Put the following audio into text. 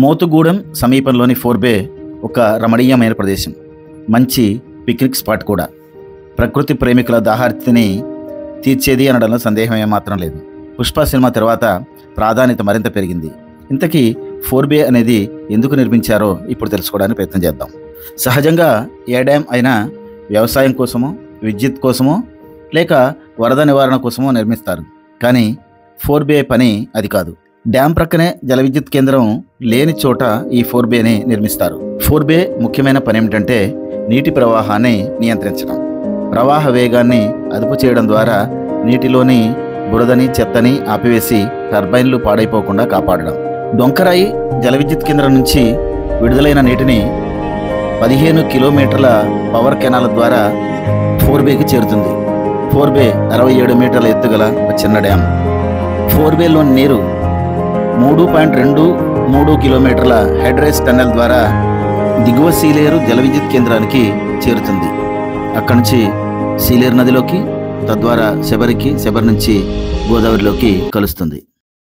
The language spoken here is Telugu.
మోతుగూడెం సమీపంలోని ఫోర్బే ఒక రమణీయమైన ప్రదేశం, మంచి పిక్నిక్ స్పాట్ కూడా. ప్రకృతి ప్రేమికుల దాహార్తిని తీర్చేది అనడంలో సందేహం ఏమాత్రం లేదు. పుష్ప సినిమా తర్వాత ప్రాధాన్యత మరింత పెరిగింది. ఇంతకీ ఫోర్బే అనేది ఎందుకు నిర్మించారో ఇప్పుడు తెలుసుకోవడానికి ప్రయత్నం చేద్దాం. సహజంగా ఏ డ్యామ్ అయినా వ్యవసాయం కోసమో, విద్యుత్ కోసమో, లేక వరద నివారణ కోసమో నిర్మిస్తారు. కానీ ఫోర్బే పని అది కాదు. డ్యామ్ ప్రక్కనే జల విద్యుత్ కేంద్రం లేని చోట ఈ ఫోర్బేని నిర్మిస్తారు. ఫోర్బే ముఖ్యమైన పని ఏమిటంటే నీటి ప్రవాహాన్ని నియంత్రించడం, ప్రవాహ వేగాన్ని అదుపు చేయడం ద్వారా నీటిలోని బురదని, చెత్తని ఆపివేసి టర్బైన్లు పాడైపోకుండా కాపాడడం. డొంకరాయి జల విద్యుత్ కేంద్రం నుంచి విడుదలైన నీటిని 15 కిలోమీటర్ల పవర్ కెనాల్ ద్వారా ఫోర్బేకి చేరుతుంది. ఫోర్బే 67 మీటర్ల ఎత్తుగల చిన్న డ్యామ్. ఫోర్బేలోని నీరు 3.23 కిలోమీటర్ల హెడ్ రేస్ టన్నెల్ ద్వారా దిగువ సీలేరు జల విద్యుత్ కేంద్రానికి చేరుతుంది. అక్కడి నుంచి సీలేరు నదిలోకి, తద్వారా శబరికి, శబరి నుంచి గోదావరిలోకి కలుస్తుంది.